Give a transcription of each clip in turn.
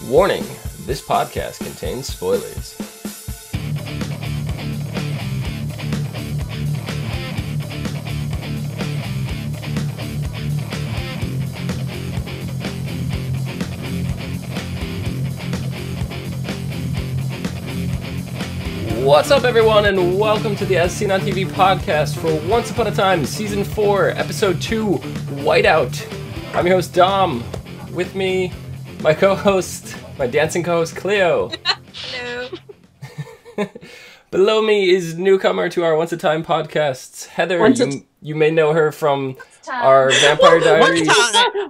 Warning, this podcast contains spoilers. What's up, everyone, and welcome to the As Seen on TV podcast for Once Upon a Time, Season 4, Episode 2, Whiteout. I'm your host, Dom. With me, my co-host, my dancing co-host, Clio. Hello. Below me is newcomer to our Once a Time podcasts, Heather. You may know her from our Vampire Diaries.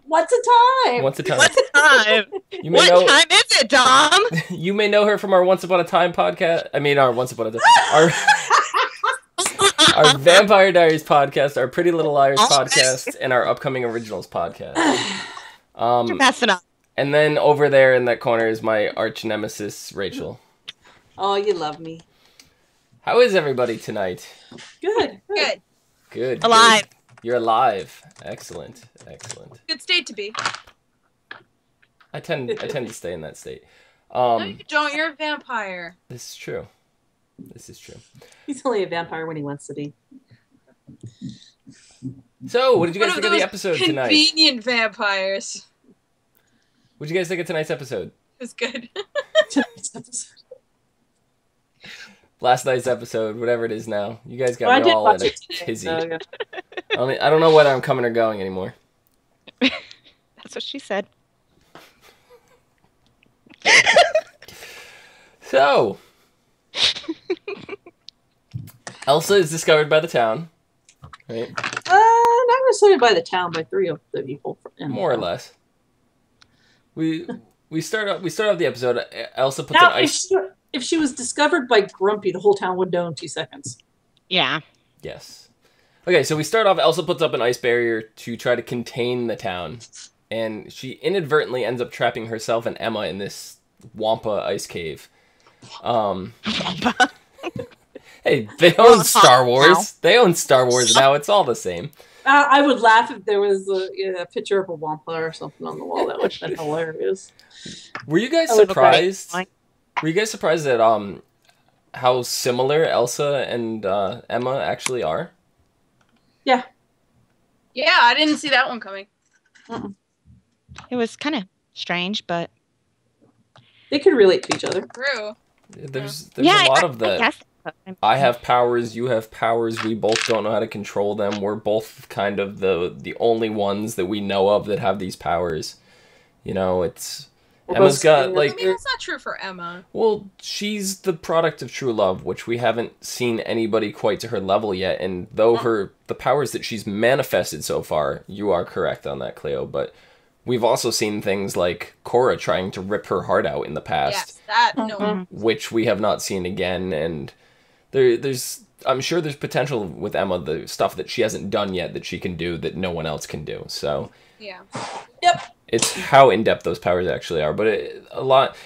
What's a time? What's a time? What time is it, Dom? You may know her from our Once Upon a Time podcast. I mean, our Once Upon a Time. Our Vampire Diaries podcast, our Pretty Little Liars podcast, and our upcoming Originals podcast. You're messing up. And then over there in that corner is my arch nemesis, Rachel. Oh, you love me. How is everybody tonight? Good. Good. Alive. Good. You're alive. Excellent. Good state to be. I tend to stay in that state. No, you don't. You're a vampire. This is true. He's only a vampire when he wants to be. So, what did you guys think of the episode tonight? Convenient vampires. What did you guys think of tonight's episode? It was good. Last night's episode, whatever it is now. You guys got me all in a tizzy. So, yeah. I don't know whether I'm coming or going anymore. That's what she said. So, Elsa is discovered by the town, right? Not necessarily by the town, by three of the people. More or less. We start off the episode. Elsa puts an ice. If she was discovered by Grumpy, the whole town would know in 2 seconds. Yeah. Yes. Okay, so we start off. Elsa puts up an ice barrier to try to contain the town, and she inadvertently ends up trapping herself and Emma in this Wampa ice cave. Hey, they own Star Wars. They own Star Wars now. It's all the same. I would laugh if there was a picture of a Wampa or something on the wall. That would have been hilarious. Were you guys surprised? Were you guys surprised at how similar Elsa and Emma actually are? Yeah. Yeah, I didn't see that one coming. It was kind of strange, but they could relate to each other. True. There's a lot of that. guess. I have powers, you have powers, we both don't know how to control them. We're both kind of the only ones that we know of that have these powers. You know, Emma's got, like... I mean, that's not true for Emma. Well, she's the product of true love, which we haven't seen anybody quite to her level yet, and though the powers that she's manifested so far, you are correct on that, Clio, but we've also seen things like Cora trying to rip her heart out in the past. Yes, no. Which we have not seen again, and I'm sure there's potential with Emma, the stuff that she hasn't done yet that she can do that no one else can do, so... Yeah. Yep. It's how in-depth those powers actually are, but a lot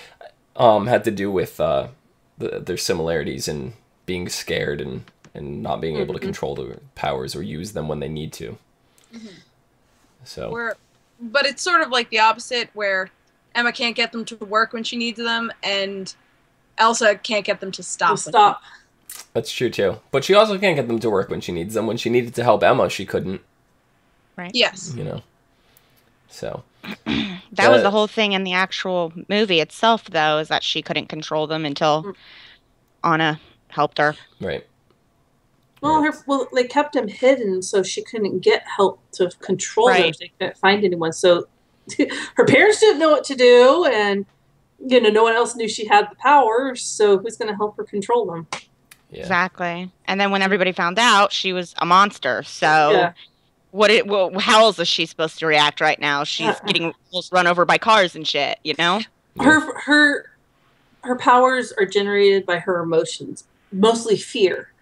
had to do with their similarities in being scared and not being able to control the powers or use them when they need to. So, but it's sort of like the opposite, where Emma can't get them to work when she needs them, and Elsa can't get them to stop. That's true too. But she also can't get them to work when she needs them. When she needed to help Emma, she couldn't. Right. Yes. You know. So that was the whole thing in the actual movie itself, though, is that she couldn't control them until Anna helped her. Right. Well, they kept him hidden, so she couldn't get help to control them. She couldn't find anyone. So her parents didn't know what to do, and no one else knew she had the power. So who's going to help her control them? Yeah. Exactly. And then when everybody found out, she was a monster. So. Yeah. How else is she supposed to react right now? She's getting almost run over by cars and shit, you know? Her powers are generated by her emotions, mostly fear.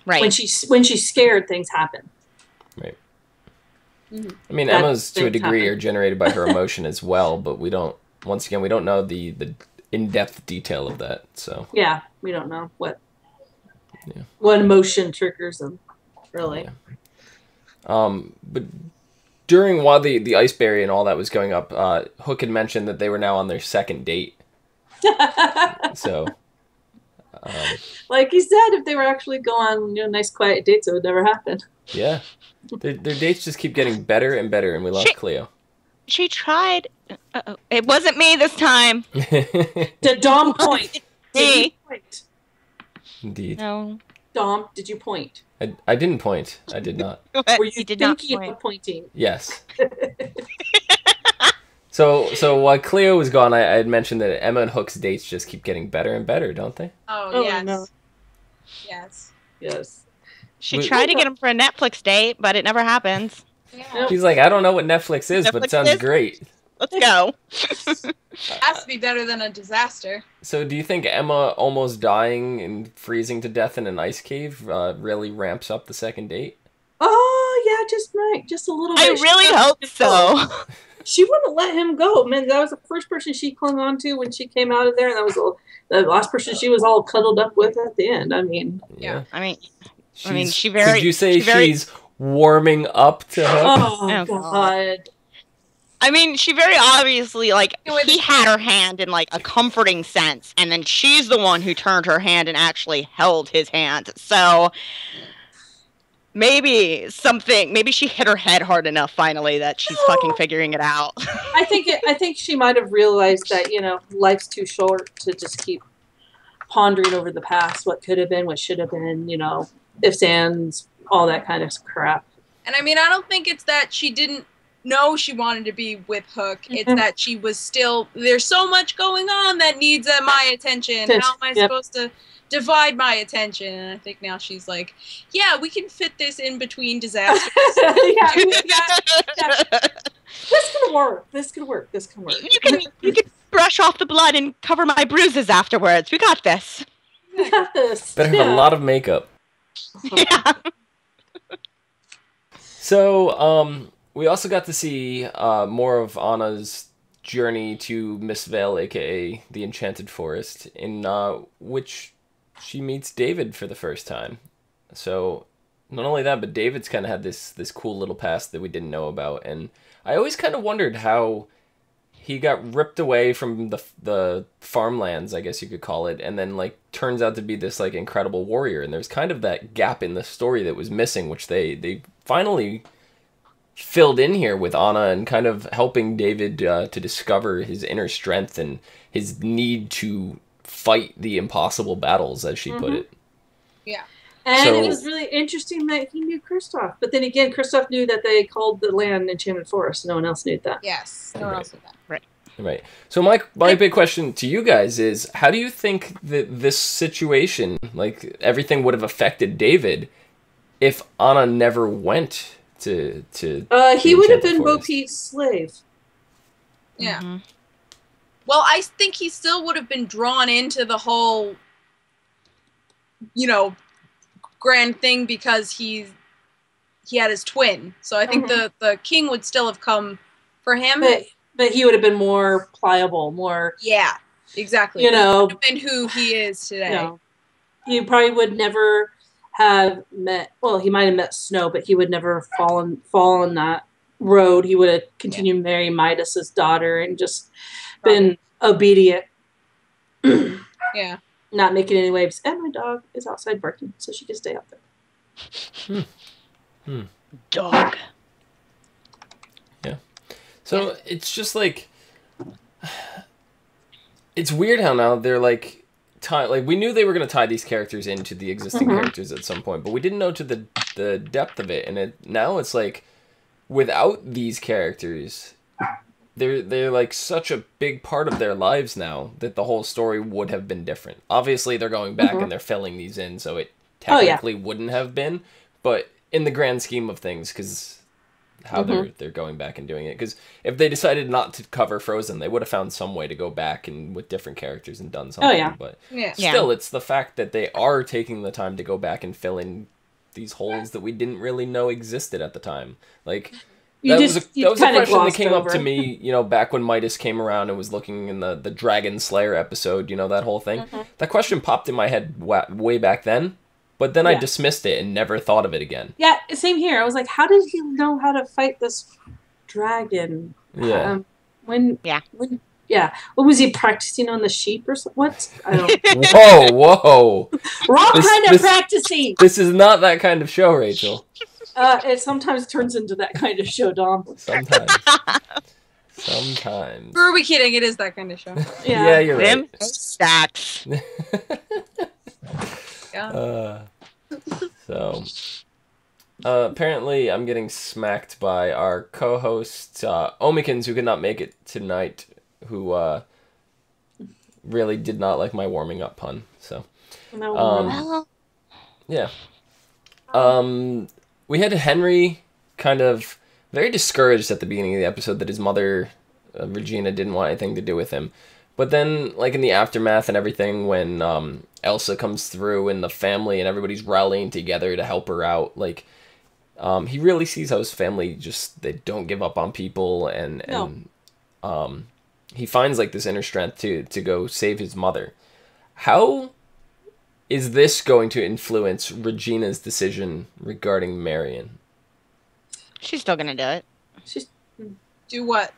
Right. When she's scared, things happen. Right. I mean, Emma's to a degree are generated by her emotion as well, but we don't know the in-depth detail of that. So yeah, we don't know what emotion triggers them, really. Yeah. But while the ice barrier and all that was going up, Hook had mentioned that they were now on their second date. So, like he said, if they were actually go on nice quiet dates, it would never happen. Yeah, their dates just keep getting better and better, and we lost Clio. She tried. It wasn't me this time. Did Dom point? Did you point? Indeed. No. Dom, did you point? I didn't point. I did not. Were you thinking of pointing? Yes. So while Clio was gone, I had mentioned that Emma and Hook's dates just keep getting better and better, don't they? Oh yes. No. Yes. She tried to get him for a Netflix date, but it never happens. Yeah. He's like, I don't know what Netflix is, but it sounds great. Let's go. Has to be better than a disaster. So do you think Emma almost dying and freezing to death in an ice cave really ramps up the second date? Oh, yeah, just a little bit. I really hope so. She wouldn't let him go. Man, that was the first person she clung on to when she came out of there, and that was the last person she was all cuddled up with at the end. I mean, yeah. She very... Could you say she's warming up to Hook? Oh, God. I mean, she very obviously, he had her hand in, a comforting sense, and then she's the one who turned her hand and actually held his hand. So, maybe she hit her head hard enough finally that she's fucking figuring it out. I think she might have realized that, life's too short to just keep pondering over the past, what could have been, what should have been, ifs, ands, all that kind of crap. And I mean, I don't think it's that she didn't know she wanted to be with Hook. It's that she was still, there's so much going on that needs my attention. How am I supposed to divide my attention? And I think now she's like, yeah, we can fit this in between disasters. Yeah. This can work. You can brush off the blood and cover my bruises afterwards. We got this. Better have a lot of makeup. Yeah. So, we also got to see more of Anna's journey to Mistveil, aka the Enchanted Forest, in which she meets David for the first time. So, not only that, but David's kind of had this cool little past that we didn't know about, and I always kind of wondered how he got ripped away from the farmlands, I guess you could call it, and then turns out to be this incredible warrior. And there's kind of that gap in the story that was missing, which they finally filled in here with Anna and kind of helping David to discover his inner strength and his need to fight the impossible battles, as she put it. Yeah. And it was really interesting that he knew Kristoff. But then again, Kristoff knew that they called the land Enchanted Forest. No one else knew that. Yes, no one else knew that. Right. So my big question to you guys is, how do you think that this situation, everything would have affected David if Anna never went to he would have been Bo Peep's slave. Yeah. Mm-hmm. Well, I think he still would have been drawn into the whole, grand thing because he had his twin. So I think the king would still have come for him. But he would have been more pliable, more... Yeah, exactly. And who he is today. He probably would never have met... Well, he might have met Snow, but he would never fall on that road. He would have continued marrying Midas's daughter and just been obedient. Yeah. Not making any waves. And my dog is outside barking, so she can stay out there. Dog. Yeah. So it's just it's weird how now they're we knew they were going to tie these characters into the existing characters at some point, but we didn't know to the depth of it. And now it's without these characters, they're such a big part of their lives now that the whole story would have been different. Obviously, they're going back and they're filling these in, so it technically wouldn't have been. But in the grand scheme of things, because how they're going back and doing it, because if they decided not to cover Frozen, they would have found some way to go back and with different characters and done something. But still, it's the fact that they are taking the time to go back and fill in these holes that we didn't really know existed at the time. That was a question that came up to me, back when Midas came around and was looking in the Dragon Slayer episode, that whole thing. That question popped in my head way back then, but then I dismissed it and never thought of it again. Yeah, same here. I was like, how did he know how to fight this dragon. Yeah. When what was he practicing on the sheep or something? What? I don't Whoa. Wrong kind of practicing. This is not that kind of show, Rachel. It sometimes turns into that kind of show, Dom. Sometimes. Who are we kidding? It is that kind of show. Yeah, you're right. Stacks. Yeah. So, apparently I'm getting smacked by our co-host, Omikins, who could not make it tonight, who really did not like my warming up pun. So, yeah. We had Henry kind of very discouraged at the beginning of the episode that his mother, Regina, didn't want anything to do with him. But then, like, in the aftermath and everything, when Elsa comes through and the family and everybody's rallying together to help her out, like, he really sees how his family just, they don't give up on people, and he finds, like, this inner strength to go save his mother. How is this going to influence Regina's decision regarding Marion? She's still gonna do it. Do what?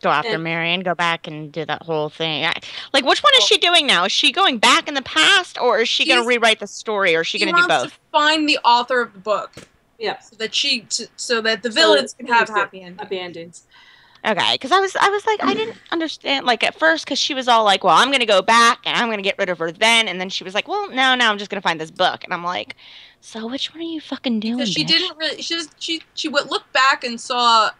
Go after Marion, go back and do that whole thing. Like, which one is she doing now? Is she going back in the past, or is she going to rewrite the story, or is she going to do both? To find the author of the book. Yeah. So that the villains can have happy endings. Okay, because I was like, I didn't understand, like, at first, because she was all like, well, I'm going to go back, and I'm going to get rid of her then, and then she was like, well, no, I'm just going to find this book. And I'm like, so which one are you fucking doing, Because she bitch? didn't really, she would look back and saw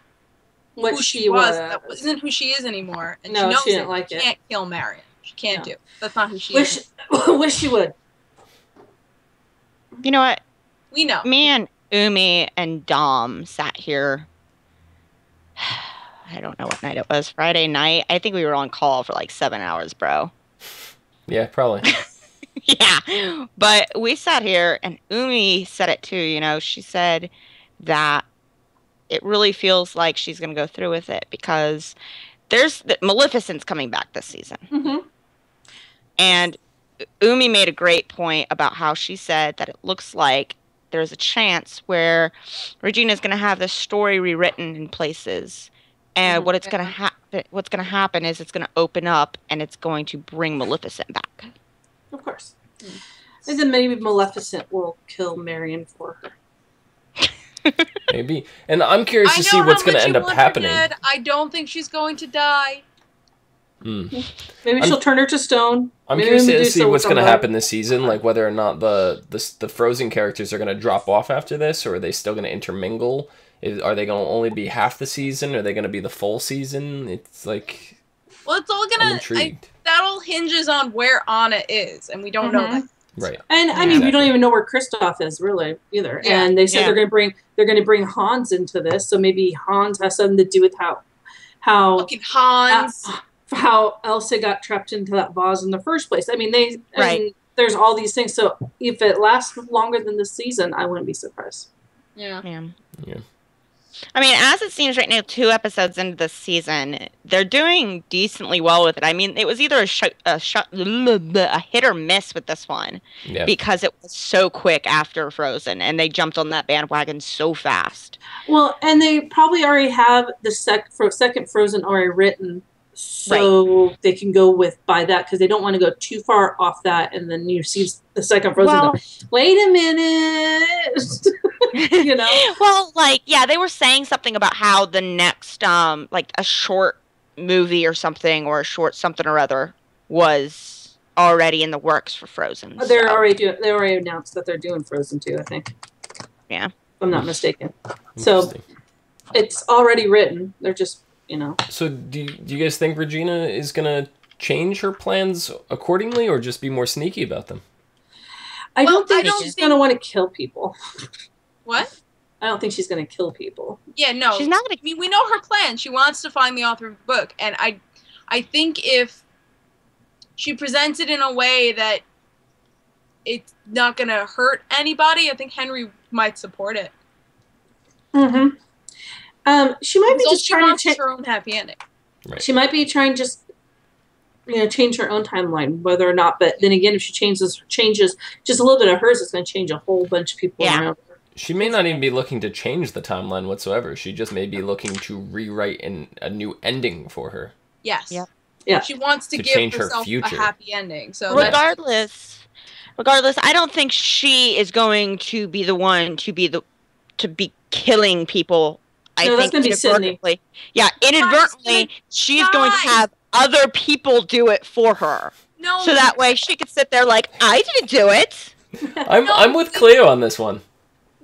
what who she was. That isn't who she is anymore. And no, she knows she didn't like it. Can't kill Marion. She can't do. That's not who she is. Wish she would. You know what? We know. Me and Umi and Dom sat here. I don't know what night it was. Friday night. I think we were on call for like 7 hours, bro. Yeah, probably. Yeah. But we sat here, and Umi said it too, you know. She said that it really feels like she's going to go through with it because Maleficent's coming back this season. Mm-hmm. And Umi made a great point about how she said that it looks like there's a chance where Regina's going to have this story rewritten in places. And what's going to happen is it's going to open up and it's going to bring Maleficent back. Of course. And then maybe Maleficent will kill Marion for her. Maybe. And I'm curious to see what's going to end up happening. I don't think she's going to die. Maybe she'll turn her to stone. I'm curious to see what's going to happen this season, like whether or not the Frozen characters are going to drop off after this, or are they still going to intermingle? Are they going to only be half the season? Are they going to be the full season? It's like... Well, it's all going to... That all hinges on where Anna is, and we don't know that. Right. And I mean, we don't even know where Kristoff is really either. Yeah. And they said they're going to bring Hans into this, so maybe Hans has something to do with how fucking Hans, how Elsa got trapped into that vase in the first place. I mean, I mean, there's all these things. So if it lasts longer than this season, I wouldn't be surprised. Yeah. I mean, as it seems right now, 2 episodes into the season, they're doing decently well with it. I mean, it was either a hit or miss with this one because it was so quick after Frozen, and they jumped on that bandwagon so fast. Well, and they probably already have the second Frozen already written, so they can go by that because they don't want to go too far off that, and then you see the second Frozen. Well, wait a minute. You know? Well, like, yeah, they were saying something about how the next, like, a short movie or something, or a short something or other, was already in the works for Frozen. They already announced that they're doing Frozen 2, I think. Yeah. If I'm not mistaken. So, it's already written. They're just, you know. So, do you guys think Regina is going to change her plans accordingly, or just be more sneaky about them? I don't think she's going to want to kill people. What? I don't think she's going to kill people. Yeah, no. She's not going to... I mean, we know her plan. She wants to find the author of the book. And I think if she presents it in a way that it's not going to hurt anybody, I think Henry might support it. Mm-hmm. She might be just trying to change her own happy ending. Right. She might be trying to change her own timeline, whether or not. But then again, if she changes just a little bit of hers, it's going to change a whole bunch of people around her. She may not even be looking to change the timeline whatsoever. She just may be looking to rewrite a new ending for her. Yes. Yeah. Yeah. She wants to give change her herself a future. happy ending. So regardless, I don't think she is going to be the one to be killing people. No, that's gonna be inadvertently. Yeah, inadvertently, she's going to have other people do it for her. No. So that way she could sit there like, I didn't do it. I'm with Clio on this one.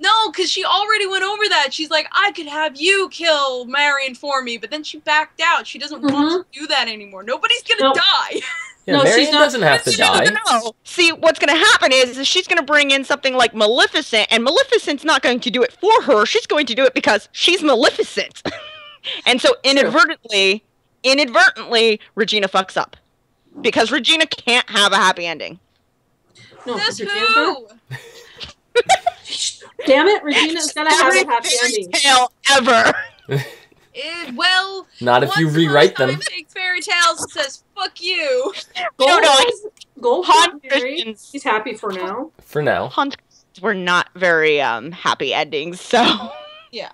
No, because she already went over that. She's like, I could have you kill Marion for me, but then she backed out. She doesn't want to do that anymore. Nobody's gonna die. Yeah, No, Marion she's not- doesn't have to die. No. See, what's going to happen is she's going to bring in something like Maleficent, and Maleficent's not going to do it for her. She's going to do it because she's Maleficent. And so inadvertently, Regina fucks up. Because Regina can't have a happy ending. No, Says Regina's who? not. Damn it, Regina's gotta have a happy ending. Tale ever. Well, Not if you once rewrite Time them. takes fairy tales and says "fuck you." Gold Han married. Christians. He's happy for now. For now. Hans were not very happy endings, so Yeah.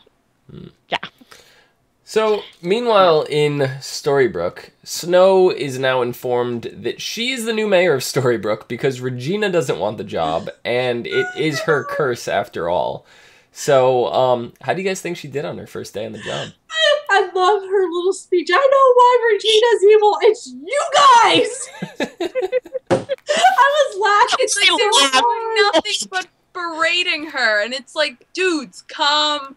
So, meanwhile, in Storybrooke, Snow is now informed that she is the new mayor of Storybrooke because Regina doesn't want the job, and it is her curse after all. So, how do you guys think she did on her first day on the job? I love her little speech. I know why Regina's evil. It's you guys. I was laughing. It's like they were doing nothing but berating her, and it's like, dudes, calm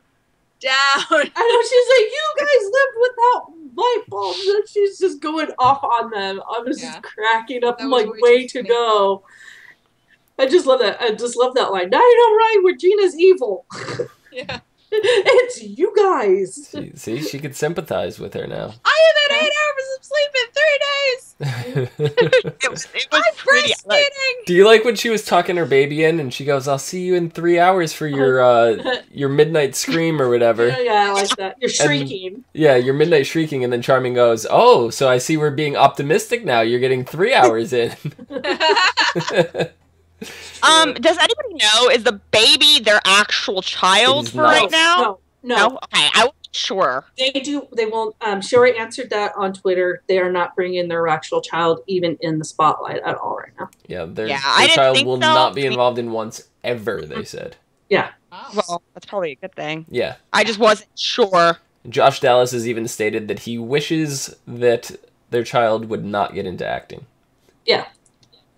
down. I know, she's like, you guys lived without light bulbs, and she's just going off on them. I was just cracking up. That I'm was like, way way too to funny. go. I just love that. I just love that line. Now you know, right? Regina's evil. Yeah. It's you guys. See, she could sympathize with her now. I have had 8 hours of sleep in 3 days. it was I'm pretty. breastfeeding. Do you like when she was tucking her baby in and she goes, I'll see you in 3 hours for your midnight scream or whatever? Yeah, I like that. You're shrieking. Yeah, your midnight shrieking, and then Charming goes, oh, so I see we're being optimistic now. You're getting 3 hours in. Does anybody know, is the baby their actual child It is for not. right now? No. Okay, I wasn't sure. They won't. Sherry answered that on Twitter. They are not bringing their actual child even in the spotlight at all right now. Yeah, their I didn't child think will so. not be involved in once ever, they said. Yeah. Well, that's probably a good thing. Yeah. I just wasn't sure. Josh Dallas has even stated that he wishes that their child would not get into acting. Yeah.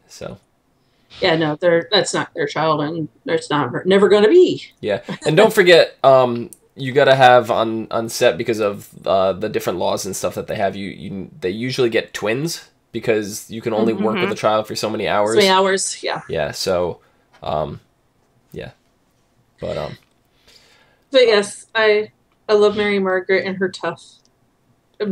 So. Yeah, no, that's not their child, and it's never going to be. Yeah, and don't forget, you gotta have on set, because of the different laws and stuff that they have. They usually get twins because you can only work with a child for so many hours. So many hours, yeah. Yeah. So, yeah, but yes, I love Mary Margaret and her tough.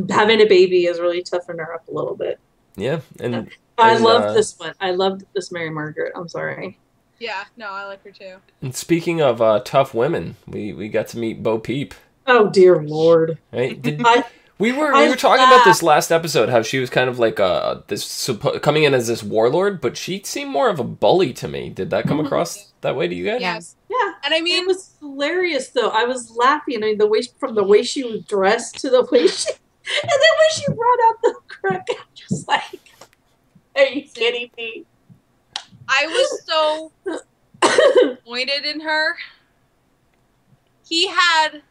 Having a baby is really toughening her up a little bit. yeah, and. I loved this one. I loved this Mary Margaret. I'm sorry. Yeah, no, I like her too. And speaking of tough women, we got to meet Bo Peep. Oh dear Lord! Right? We were I talking about this last episode, how she was kind of like coming in as this warlord, but she seemed more of a bully to me. Did that come across that way to you guys? Yes. Yeah, And I mean, it was hilarious though. I was laughing. I mean, from the way she was dressed to the way she, and then when she brought out the crook, I'm just like, are you kidding me? I was so disappointed in her. He had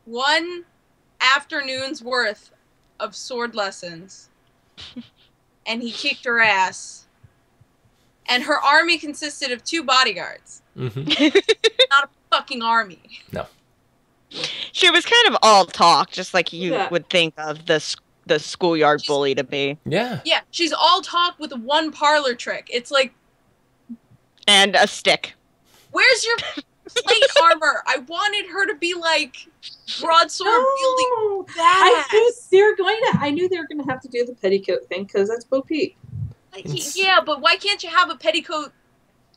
1 afternoon's worth of sword lessons, and he kicked her ass. And her army consisted of 2 bodyguards. Mm-hmm. Not a fucking army. No. She was kind of all talk, just like you Yeah. would think of the schoolyard bully to be. Yeah. Yeah, she's all talk with 1 parlor trick. It's like, And a stick. where's your plate armor? I wanted her to be like broadsword wielding No, badass. I knew they were gonna have to do the petticoat thing because that's Bo Peep. Like, yeah, but why can't you have a petticoat?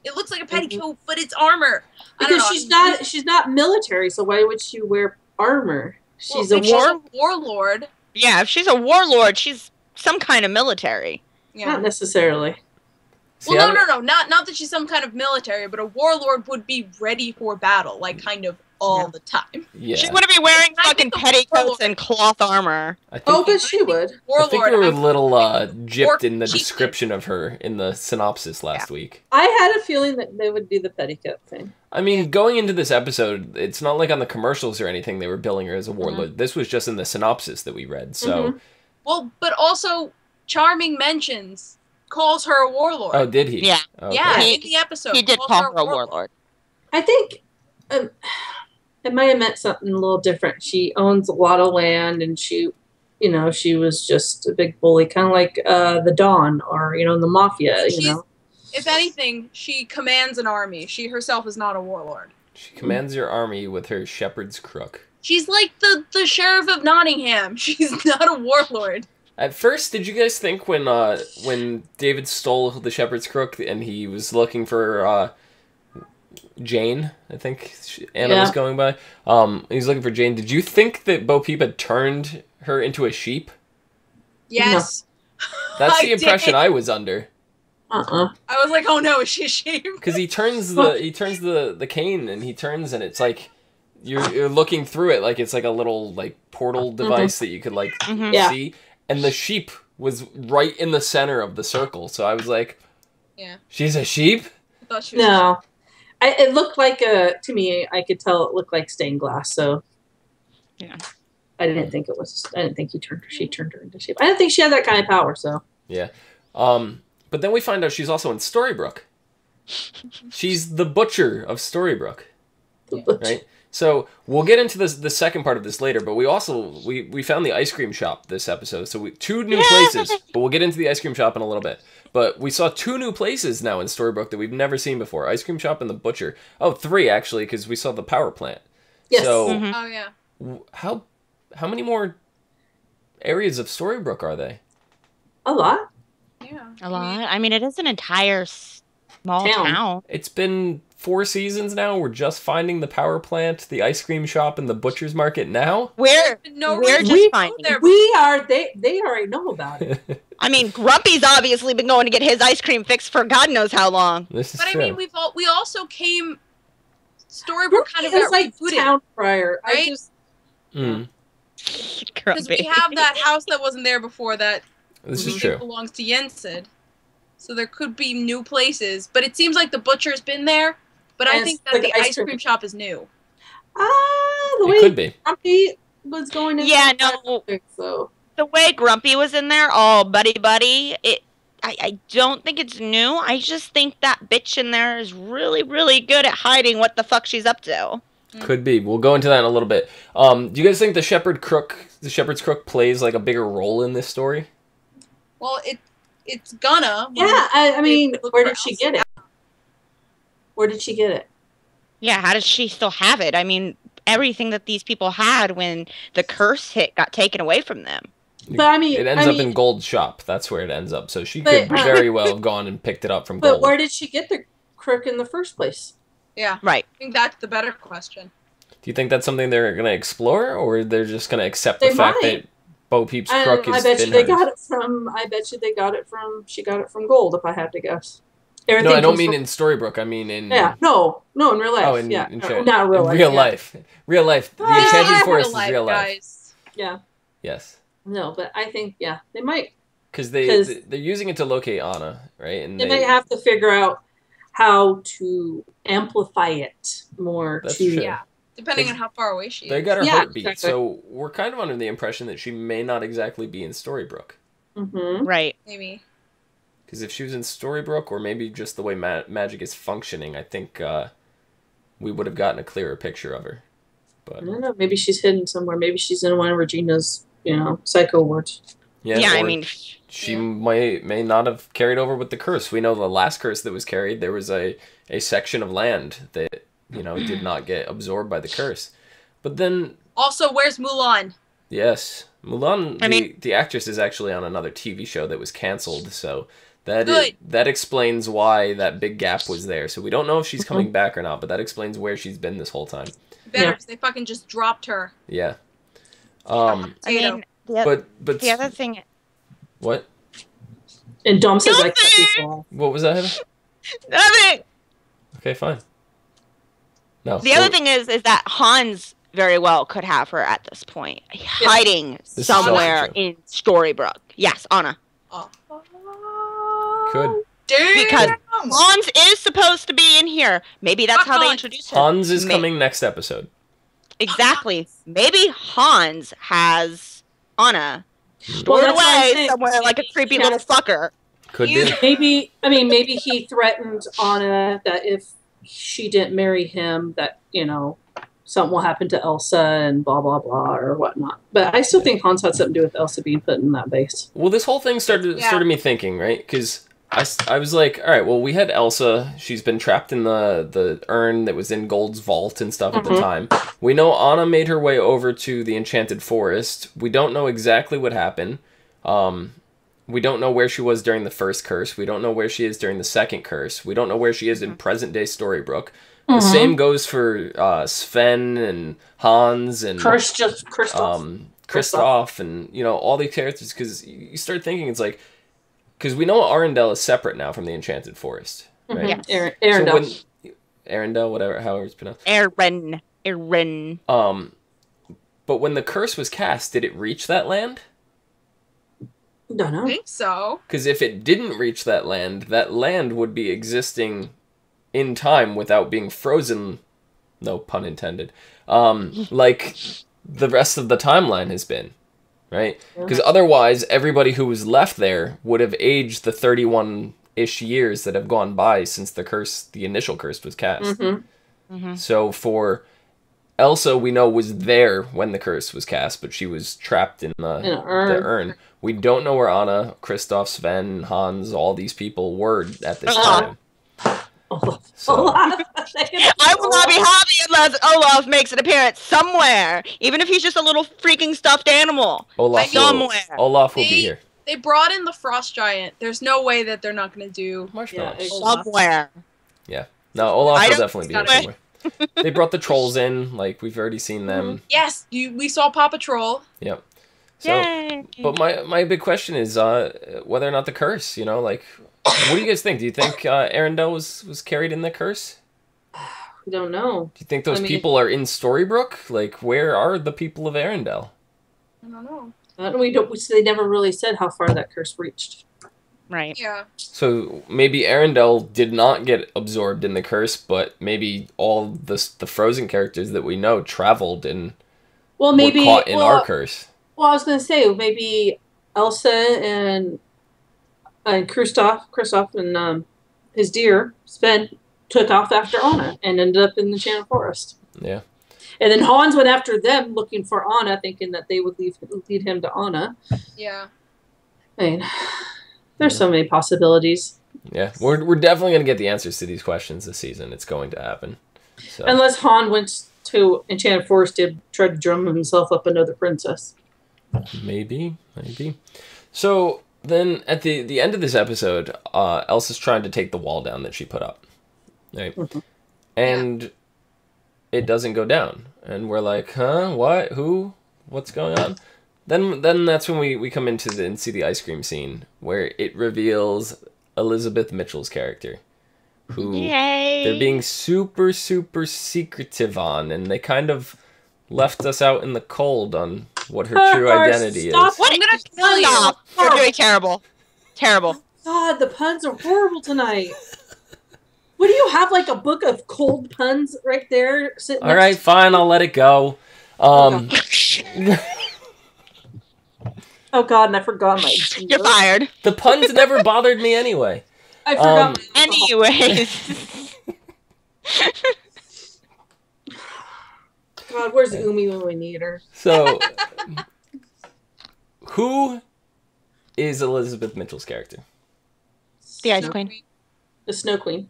It looks like a petticoat, but it's armor. I don't Because know. she's not military, so why would she wear armor? She's Well, a warlord. Yeah, if she's a warlord, she's some kind of military. Yeah. Not necessarily. See, well, no. Not that she's some kind of military, but a warlord would be ready for battle, like kind of all the time. Yeah. She wouldn't be wearing fucking petticoats and cloth armor. But she would. I think we were a little gypped in the description of her in the synopsis last week. I had a feeling that they would do the petticoat thing. I mean, going into this episode, it's not like on the commercials or anything they were billing her as a warlord. Mm-hmm. This was just in the synopsis that we read, so... Mm-hmm. Well, but also, Charming calls her a warlord. Oh, did he? Yeah. Okay. Yeah, in the episode. He did call her a warlord. I think it might have meant something a little different. She owns a lot of land, and she was just a big bully, kind of like the Dawn or, the Mafia, If anything, she commands an army. She herself is not a warlord. She commands your army with her shepherd's crook. She's like the sheriff of Nottingham. She's not a warlord. At first, did you guys think when David stole the shepherd's crook and he was looking for Jane, I think Anna was going by, he's looking for Jane, did you think that Bo Peep had turned her into a sheep? Yes. No. That's the impression I was under. I was like, oh no, is she a sheep? Because he turns the cane and and it's like you're looking through it like it's like a little like portal device that you could like see, and the sheep was right in the center of the circle. So I was like, she's a sheep? I thought she was no. It looked like to me, I could tell it looked like stained glass. So yeah, I didn't think she turned her into a sheep. I didn't think she had that kind of power. So yeah. But then we find out she's also in Storybrooke. She's the butcher of Storybrooke, right? So we'll get into the second part of this later. But we also we found the ice cream shop this episode. So two new places. But we'll get into the ice cream shop in a little bit. But we saw two new places now in Storybrooke that we've never seen before: ice cream shop and the butcher. Oh, three actually, because we saw the power plant. Yes. So oh yeah. How many more areas of Storybrooke are they? A lot. Yeah. A lot. I mean, it is an entire small town. It's been 4 seasons now. We're just finding the power plant, the ice cream shop, and the butcher's market now. We're just finding there. We are. They already know about it. I mean, Grumpy's obviously been going to get his ice cream fixed for God knows how long. This is true. I mean, we also came. Storybrooke kind of got like rebooted, town prior, right? Because we have that house that wasn't there before that. This is true. Belongs to Yensid, so there could be new places. But it seems like the butcher's been there. But I think that the ice cream shop is new. The way could be. Grumpy was going in. Yeah, no. So the way Grumpy was in there, all buddy, I don't think it's new. I just think that bitch in there is really, really good at hiding what the fuck she's up to. Could be. We'll go into that in a little bit. Do you guys think the shepherd's crook plays like a bigger role in this story? Well, it's gonna. Yeah, I mean, where did she get it? Where did she get it? Yeah, how does she still have it? I mean, everything that these people had when the curse hit got taken away from them. But I mean, it ends up in Gold's shop. That's where it ends up. So she could very well have gone and picked it up from Gold. But where did she get the crook in the first place? Yeah, right. I think that's the better question. Do you think that's something they're going to explore, or they're just going to accept the fact that Bo Peep's crook is I bet you they got it from. I bet you they got it from. She got it from Gold, if I had to guess. Everything no, I don't mean in Storybrooke. I mean in. Yeah, no, in real life. Oh, not real life. Real life. Real life. The Enchanted Forest is real life. Guys. Yeah. Yes. No, but I think they might. Because they're using it to locate Anna, right? And they might have to figure out how to amplify it more. That's true. Yeah. Depending on how far away she is. They got her heartbeat, exactly. So we're kind of under the impression that she may not exactly be in Storybrooke. Mm-hmm. Right. Maybe. Because if she was in Storybrooke, or maybe just the way magic is functioning, I think we would have gotten a clearer picture of her. But I don't know. Maybe she's hidden somewhere. Maybe she's in one of Regina's, psycho wards. Yeah, I mean, she may not have carried over with the curse. We know the last curse that was carried, there was a section of land that did not get absorbed by the curse. But then also, where's Mulan? Yes, Mulan. The actress is actually on another TV show that was canceled, so that explains why that big gap was there. So we don't know if she's coming back or not, but that explains where she's been this whole time. Better, they fucking just dropped her. Yeah. I mean, but the other thing. What? And Dom says I cut people off. What was that, Heather? Nothing. Okay, fine. No. The other thing is that Hans very well could have her at this point, hiding somewhere in Storybrooke. Yes, Anna. Could. Damn. Because Hans is supposed to be in here. Maybe that's how they introduce him. Hans is coming next episode. Exactly. Maybe Hans has Anna stored Well, that's away somewhere like a creepy little fucker. Could be. Maybe he threatened Anna that if she didn't marry him, that, something will happen to Elsa and blah, blah, blah, or whatnot. But I still think Hans had something to do with Elsa being put in that base. Well, this whole thing started me thinking, right? Because I was like, all right, well, we had Elsa. She's been trapped in the urn that was in Gold's vault and stuff at the time. We know Anna made her way over to the Enchanted Forest. We don't know exactly what happened. We don't know where she was during the first curse. We don't know where she is during the second curse. We don't know where she is in present-day Storybrooke. The same goes for Sven and Hans and Kristoff and, all these characters. Because you start thinking, it's like... Because we know Arendelle is separate now from the Enchanted Forest, right? Yes. Arendelle. Arendelle, whatever, however it's pronounced. Eren. But when the curse was cast, did it reach that land? Don't know. I think so. Because if it didn't reach that land would be existing in time without being frozen, no pun intended, like the rest of the timeline has been, right? Because otherwise, everybody who was left there would have aged the 31-ish years that have gone by since the initial curse was cast. So for Elsa, we know, was there when the curse was cast, but she was trapped in the urn. We don't know where Anna, Kristoff, Sven, Hans, all these people were at this time. So. I will not be happy unless Olaf makes an appearance somewhere, even if he's just a little freaking stuffed animal. Olaf will be here. They brought in the Frost Giant. There's no way that they're not going to do Marshmallows. Somewhere. Yeah. No, Olaf will definitely be here somewhere. They brought the trolls in, like we've already seen them. Yes, we saw Paw Patrol. Yep. So, but my big question is whether or not the curse, what do you guys think? Do you think Arendelle was carried in the curse? I don't know. Do you think those people are in Storybrooke? Like, where are the people of Arendelle? I don't know. They never really said how far that curse reached. Right. Yeah. So maybe Arendelle did not get absorbed in the curse, but maybe all the frozen characters that we know traveled and were caught in our curse. Well, I was going to say maybe Elsa and Kristoff and his deer Sven took off after Anna and ended up in the Enchanted Forest. Yeah. And then Hans went after them looking for Anna, thinking that they would lead him to Anna. Yeah. I mean, there's so many possibilities. Yeah, we're definitely going to get the answers to these questions this season. It's going to happen. So. Unless Han went to Enchanted Forest to try to drum himself up another princess. Maybe. So then at the end of this episode, Elsa's trying to take the wall down that she put up. Right? And it doesn't go down. And we're like, huh? What? Who? What's going on? Then that's when we come into and see the ice cream scene where it reveals Elizabeth Mitchell's character, who they're being super, super secretive on, and they kind of left us out in the cold on what her true identity is. What? I'm gonna kill you. You're doing terrible. Terrible. God, the puns are horrible tonight. What do you have, like a book of cold puns right there? All right, fine, I'll let it go. Oh God, and I forgot my... You're fired. The puns never bothered me anyway. I forgot my... Anyways. God, where's Umi when we need her? So, who is Elizabeth Mitchell's character? The Ice Queen. The Snow Queen.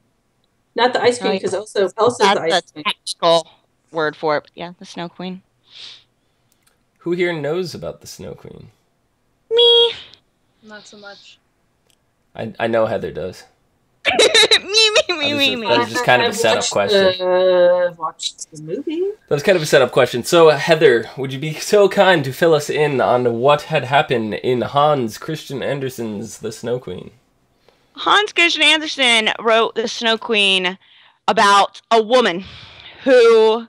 Not the Ice Queen, because Elsa's the Ice Queen. That's the technical word for it. But yeah, the Snow Queen. Who here knows about the Snow Queen? Me. Not so much. I know Heather does. me. That was just kind of a setup question. Watched the movie. That was kind of a setup question. So, Heather, would you be so kind to fill us in on what had happened in Hans Christian Andersen's The Snow Queen? Hans Christian Andersen wrote The Snow Queen about a woman who,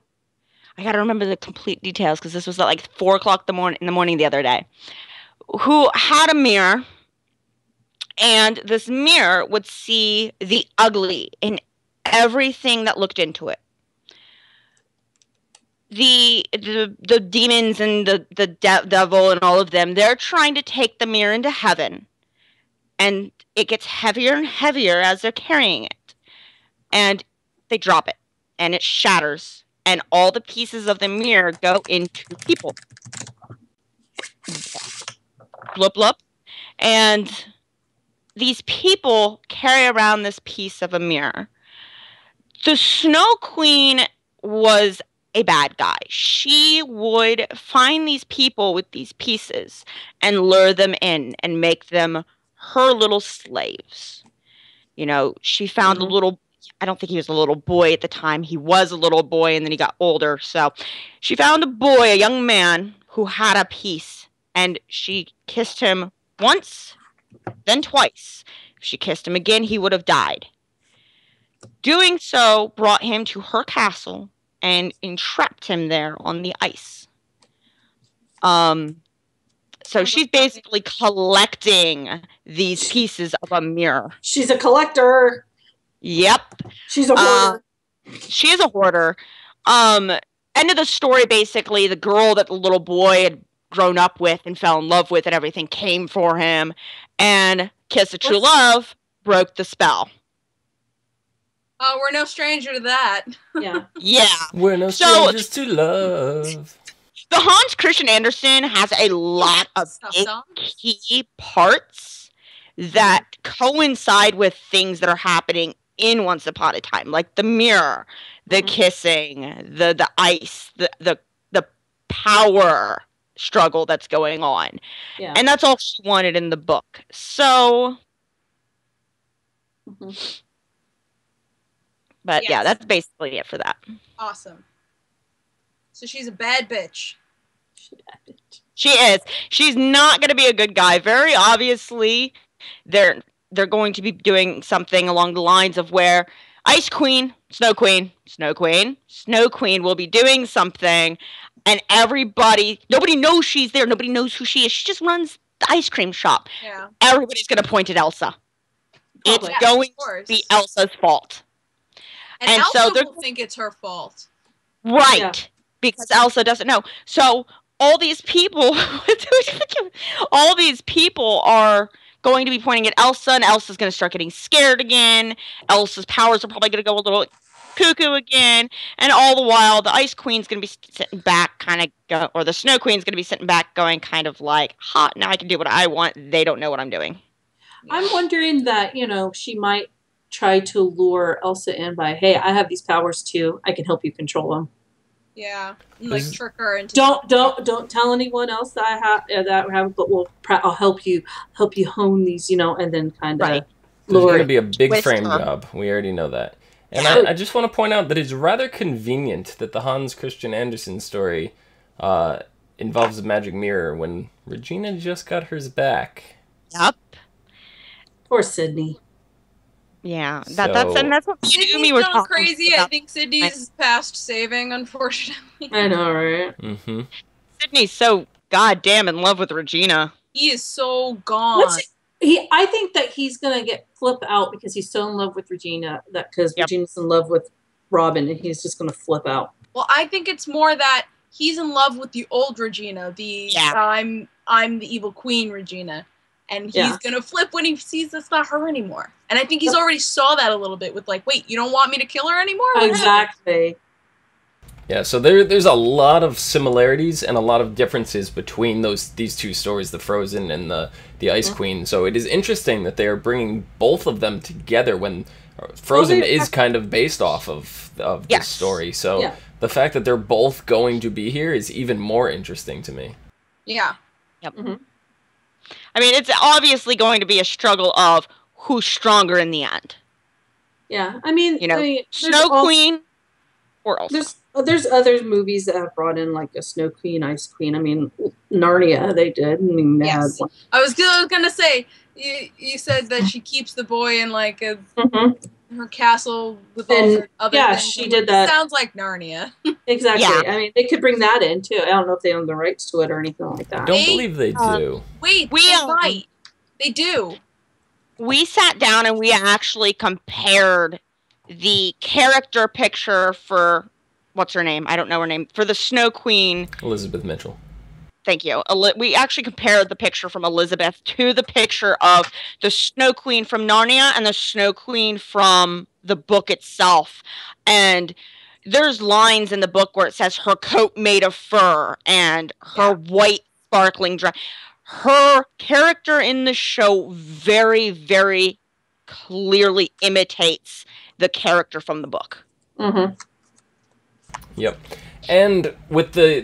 I gotta remember the complete details because this was at like 4 o'clock in the morning the other day, who had a mirror, and this mirror would see the ugly in everything that looked into it. The demons and the devil and all of them, they're trying to take the mirror into heaven, and it gets heavier and heavier as they're carrying it, and they drop it, and it shatters, and all the pieces of the mirror go into people. Blup, blup. And these people carry around this piece of a mirror. The Snow Queen was a bad guy. She would find these people with these pieces and lure them in and make them her little slaves. You know, she found a little, I don't think he was a little boy at the time. He was a little boy and then he got older. So she found a boy, a young man, who had a piece, and she kissed him once, then twice. If she kissed him again, he would have died. Doing so brought him to her castle and entrapped him there on the ice. So she's basically collecting these pieces of a mirror. She's a collector. Yep. She's a hoarder. She is a hoarder. End of the story, basically, the girl that the little boy had grown up with and fell in love with and everything came for him, and Kiss of True Love broke the spell. Oh, we're no stranger to that. Yeah. Yeah. We're no strangers to love. The Hans Christian Andersen has a lot of big key parts that coincide with things that are happening in Once Upon a Time, like the mirror, the kissing, the ice, the power struggle that's going on. Yeah. And that's all she wanted in the book. So but Yes. yeah, that's basically it for that. Awesome. So she's a bad bitch. She is. She's not going to be a good guy. Very obviously, they're going to be doing something along the lines of where Ice Queen, Snow Queen, Snow Queen, Snow Queen will be doing something, and nobody knows she's there. Nobody knows who she is. She just runs the ice cream shop. Yeah. Everybody's going to point at Elsa. It's going to be Elsa's fault. And Elsa will think it's her fault. Right. Yeah. Because Elsa doesn't know. So all these people are going to be pointing at Elsa, and Elsa's going to start getting scared again. Elsa's powers are probably going to go a little cuckoo again. And all the while, the Ice Queen's going to be sitting back or the Snow Queen's going to be sitting back going kind of like, hot, now I can do what I want. They don't know what I'm doing. I'm wondering that, she might try to lure Elsa in by, hey, I have these powers too. I can help you control them. Yeah, like trick her into. Don't tell anyone else that I have, but I'll help you hone these, and then kind of. Right. There's going to be a big frame job. We already know that, and I just want to point out that it's rather convenient that the Hans Christian Andersen story involves a magic mirror when Regina just got hers back. Yep. Poor Sydney. Yeah, that's what Sydney's were gone talking crazy. about. I think Sydney's past saving, unfortunately. I know, right? Mm-hmm. Sydney's so goddamn in love with Regina. He is so gone. I think that he's gonna flip out because he's so in love with Regina because Regina's in love with Robin, and he's just gonna flip out. Well, I think it's more that he's in love with the old Regina, I'm the evil queen Regina. And he's going to flip when he sees that's not her anymore. And I think he's already saw that a little bit with like, wait, you don't want me to kill her anymore? Exactly. Yeah, so there's a lot of similarities and a lot of differences between these two stories, the Frozen and the Ice Queen. So it is interesting that they are bringing both of them together when Frozen is kind of based off of this story. So the fact that they're both going to be here is even more interesting to me. Yeah. Yep. Mm-hmm. I mean, it's obviously going to be a struggle of who's stronger in the end. Yeah, I mean, Snow Queen or Elsa. There's other movies that have brought in like a Snow Queen, Ice Queen. I mean, Narnia, they did. I mean, they had one. I was gonna say, you said that she keeps the boy in like a her castle with all the other things. She did that. Sounds like Narnia. Exactly. Yeah. I mean, they could bring that in too. I don't know if they own the rights to it or anything like that. I don't believe they do. Wait, they might. They do. We sat down and we actually compared the character picture for, what's her name? I don't know her name. For the Snow Queen. Elizabeth Mitchell. Thank you. We actually compared the picture from Elizabeth to the picture of the Snow Queen from Narnia and the Snow Queen from the book itself. And there's lines in the book where it says her coat made of fur and her white sparkling dress. Her character in the show very, very clearly imitates the character from the book. Yep. And with the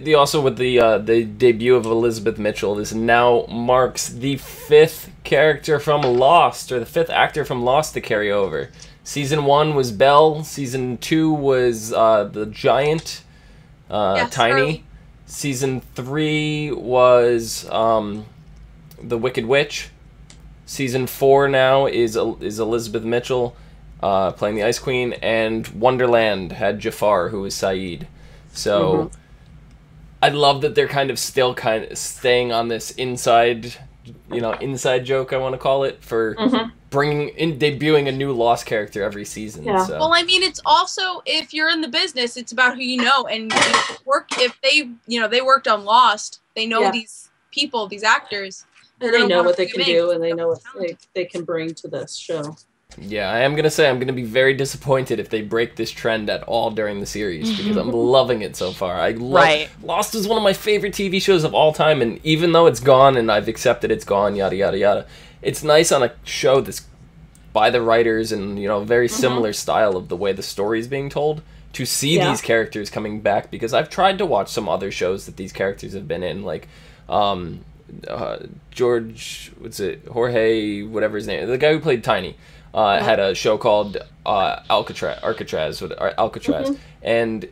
debut of Elizabeth Mitchell, this now marks the 5th character from Lost, or the 5th actor from Lost to carry over. Season 1 was Belle. Season 2 was the giant, Tiny. Season 3 was the Wicked Witch. Season 4 now is Elizabeth Mitchell playing the Ice Queen, and Wonderland had Jafar, who was Saeed. So I love that they're kind of still staying on this inside joke, I want to call it, for debuting a new Lost character every season. Yeah. So. Well, I mean, it's also, if you're in the business, it's about who you know, and if they worked on Lost, they know these people, these actors, and they know what they can do, and they know what they can bring to this show. Yeah, I am going to say I'm going to be very disappointed if they break this trend at all during the series, because I'm loving it so far. Lost is one of my favorite TV shows of all time, and even though it's gone and I've accepted it's gone, yada, yada, yada, it's nice on a show that's by the writers and, very similar style of the way the story is being told, to see these characters coming back, because I've tried to watch some other shows that these characters have been in, like Jorge, whatever his name, the guy who played Tiny. Had a show called Alcatraz, and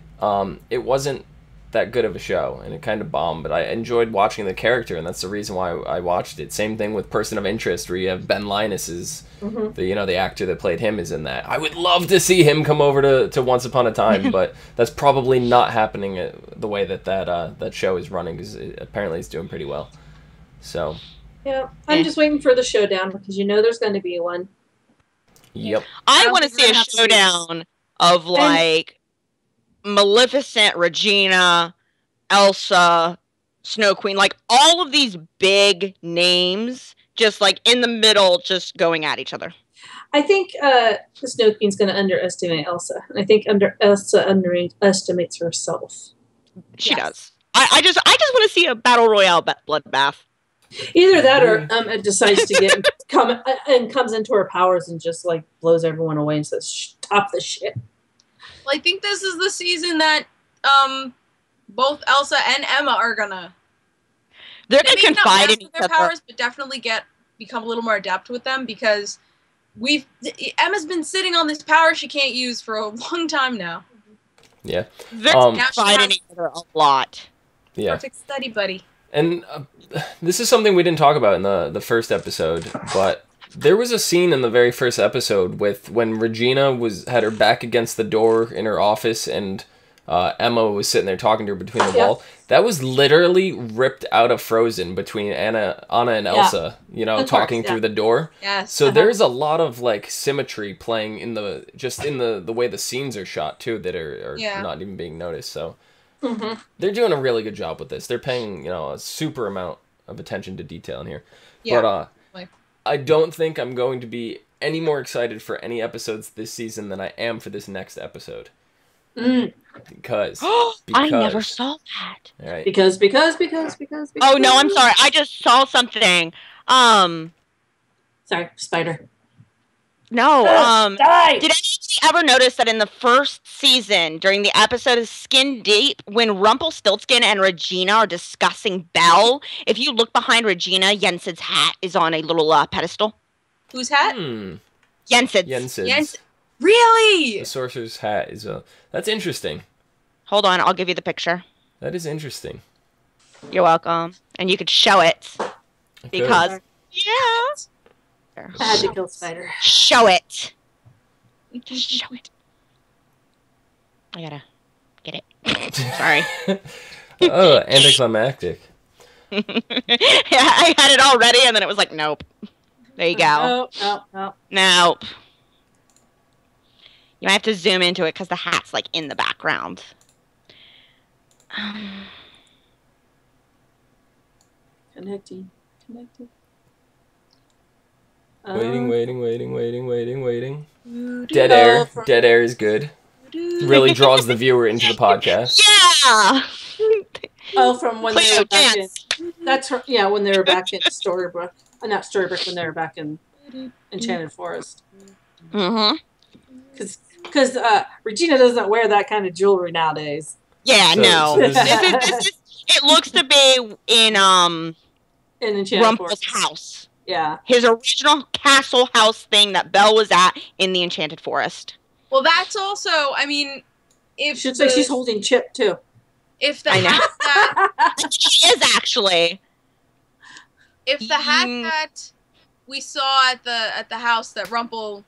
it wasn't that good of a show, and it kind of bombed, but I enjoyed watching the character, and that's the reason why I watched it. Same thing with Person of Interest, where you have Ben Linus is the actor that played him is in that. I would love to see him come over to Once Upon a Time, but that's probably not happening the way that show is running, because apparently it's doing pretty well. So yeah, I'm just waiting for the showdown, because there's going to be one. Yep. I want to see a showdown of Maleficent, Regina, Elsa, Snow Queen, like all of these big names, just like in the middle, just going at each other. I think the Snow Queen's going to underestimate Elsa. I think Elsa underestimates herself. She does. I just want to see a battle royale bloodbath. Either that, or it decides to comes into her powers and just blows everyone away and says, "Stop the shit." Well, I think this is the season that both Elsa and Emma are gonna. They're gonna confide in each other. Their powers, but definitely become a little more adept with them, because Emma's been sitting on this power she can't use for a long time now. Yeah, they're confiding in each other a lot. Yeah, perfect study buddy. And this is something we didn't talk about in the first episode, but there was a scene in the very first episode when Regina had her back against the door in her office, and Emma was sitting there talking to her between the wall. That was literally ripped out of Frozen between Anna and Elsa, talking through the door. Yes. So there's a lot of symmetry playing in the way the scenes are shot too, that are not even being noticed. So. They're doing a really good job with this. They're paying, a super amount of attention to detail in here. Yeah. But I don't think I'm going to be any more excited for any episodes this season than I am for this next episode. Because I never saw that. All right. Because. Oh no, I'm sorry. I just saw something. Sorry, spider. No, did anybody ever notice that in the first season, during the episode of Skin Deep, when Rumpelstiltskin and Regina are discussing Belle, if you look behind Regina, Jensen's hat is on a little pedestal. Whose hat? Jensen's. Really? The sorcerer's hat is that's interesting. Hold on, I'll give you the picture. That is interesting. You're welcome. and you could show it because I had to kill Spider. Show it. Just show it. I gotta get it. Sorry. Oh, anticlimactic. Yeah, I had it all ready, and then it was like, nope. There you go. Nope. You might have to zoom into it because the hat's like in the background. Connecting. Waiting. Dead air is good. Really draws the viewer into the podcast. Yeah. Oh, from when they were back in. That's when they were back in Storybrooke. Not Storybrooke, when they were back in Enchanted Forest. Mm-hmm. Because Regina doesn't wear that kind of jewelry nowadays. Yeah, no. It looks to be in Enchanted Rumple's Forest. house. Yeah. His original castle house thing that Belle was at in the Enchanted Forest. Well, that's also, I mean, if Should say she's holding Chip too. If the hat that she is actually. If the hat that we saw at the house that Rumple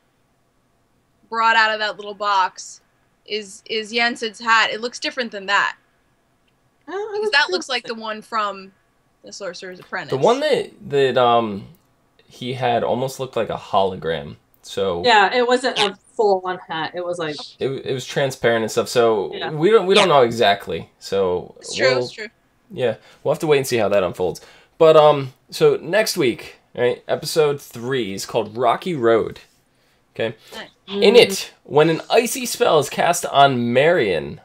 brought out of that little box is Jensen's hat, it looks different than that. Because that looks like the one from The Sorcerer's Apprentice. The one that he had almost looked like a hologram. So yeah, it wasn't a full-on hat. It was like it was transparent and stuff. So we don't know exactly. So it's true. It's true. Yeah, we'll have to wait and see how that unfolds. But so next week, right? Episode 3 is called Rocky Road. Okay. Nice. In it, when an icy spell is cast on Marion,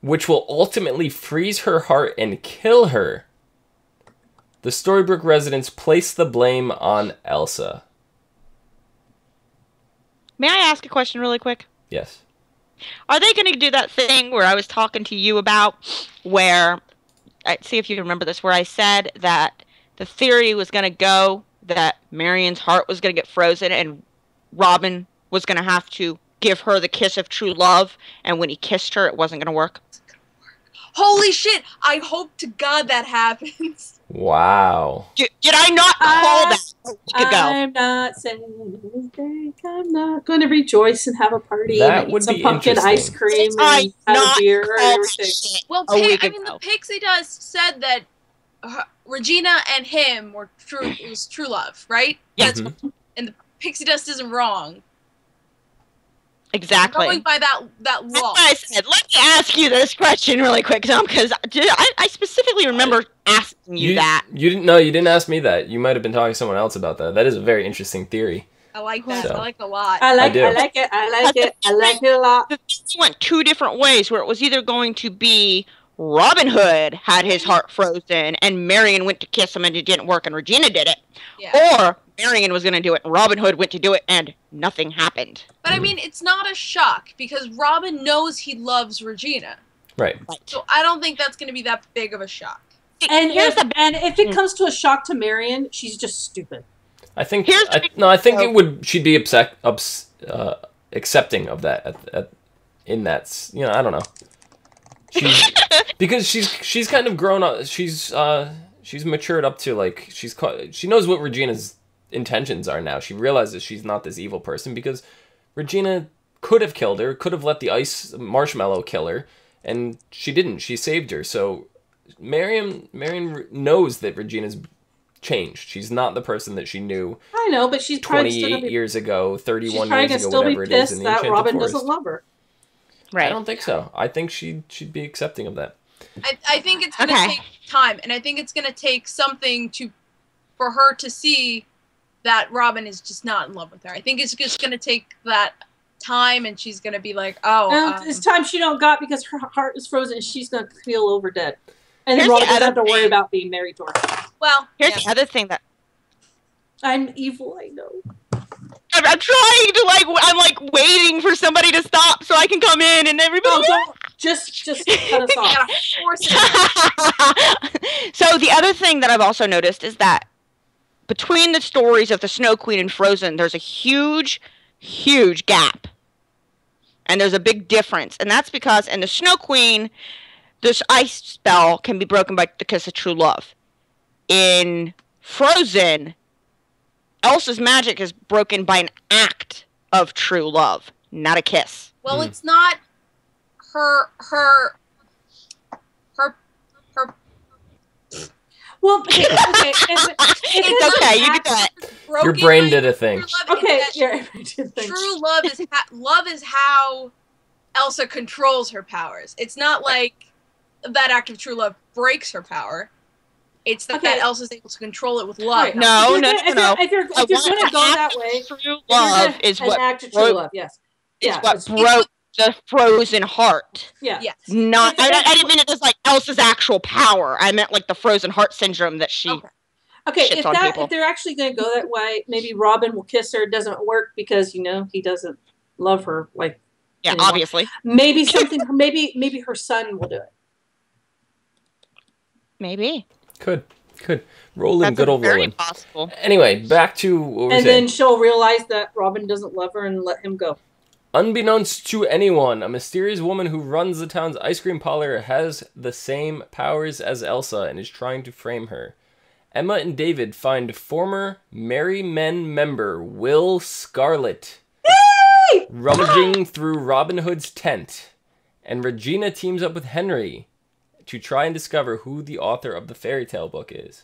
which will ultimately freeze her heart and kill her, the Storybrooke residents place the blame on Elsa. May I ask a question really quick? Yes. Are they going to do that thing where I was talking to you about, where, see if you remember this, where I said that the theory was going to go that Marion's heart was going to get frozen and Robin was going to have to give her the kiss of true love, and when he kissed her, it wasn't going to work? Holy shit! I hope to God that happens. Wow. Did I not call that a week ago? I'm not saying anything. I'm not going to rejoice and have a party That and would eat some be pumpkin ice cream and have a beer and everything. Well, the Pixie Dust said that Regina and him were true. It was true love, right? Yeah. And the Pixie Dust isn't wrong. Exactly. Going by that law. I said, let me ask you this question really quick, Tom, because I specifically remember asking you that. You didn't ask me that. You might have been talking to someone else about that. That is a very interesting theory. I like that. So. I like it a lot. I like it a lot. The thing went two different ways, where it was either going to be Robin Hood had his heart frozen and Marion went to kiss him and it didn't work and Regina did it. Yeah. Or Marion was going to do it and Robin Hood went to do it and nothing happened. But I mean, it's not a shock because Robin knows he loves Regina. Right. So I don't think that's going to be that big of a shock. And if it comes to a shock to Marion, she's just stupid. I think she'd be accepting of that in that, I don't know. Because she's kind of grown up. She's matured up to, like, she knows what Regina's intentions are now. She realizes she's not this evil person because Regina could have killed her, could have let the ice marshmallow kill her, and she didn't. She saved her. So Marion knows that Regina's changed. She's not the person that she knew. I know, but she's 28 years ago, 31 years ago, whatever it is in the Enchanted Robin Forest. doesn't love her. Right. I don't think so. I think she'd be accepting of that. I think it's going to take time, and I think it's going to take something for her to see that Robin is just not in love with her. I think it's just going to take that time, and she's going to be like, it's time she don't got because her heart is frozen and she's going to feel over dead. And then Robin doesn't have to worry about being married to her. Well, here's the other thing that... I'm evil, I know. I'm trying to, I'm waiting for somebody to stop so I can come in and everybody... don't. Just cut us off. So the other thing that I've also noticed is that between the stories of the Snow Queen and Frozen, there's a huge, huge gap. And there's a big difference. And that's because in the Snow Queen, this ice spell can be broken by the kiss of true love. In Frozen, Elsa's magic is broken by an act of true love, not a kiss. Well, it's not her. Well, okay. It's okay. You get that. Your brain did a thing. Okay, True love is how Elsa controls her powers. It's not like that act of true love breaks her power. It's that Elsa's able to control it with love. Right. No. If you're going to go that way, true love is what act of true love. Yes, is what broke the frozen heart. Yeah. Yes. Not. I didn't mean it as like Elsa's actual power. I meant like the frozen heart syndrome that she. Okay. If they're actually going to go that way, maybe Robin will kiss her. It doesn't work because he doesn't love her like. Yeah, anymore. obviously. Maybe something. maybe her son will do it. Maybe. Could. Roland, good old very Roland. Possible. Anyway, back to what we're saying. And then she'll realize that Robin doesn't love her and let him go. Unbeknownst to anyone, a mysterious woman who runs the town's ice cream parlor has the same powers as Elsa and is trying to frame her. Emma and David find former Merry Men member Will Scarlet rummaging through Robin Hood's tent, and Regina teams up with Henry to try and discover who the author of the fairy tale book is.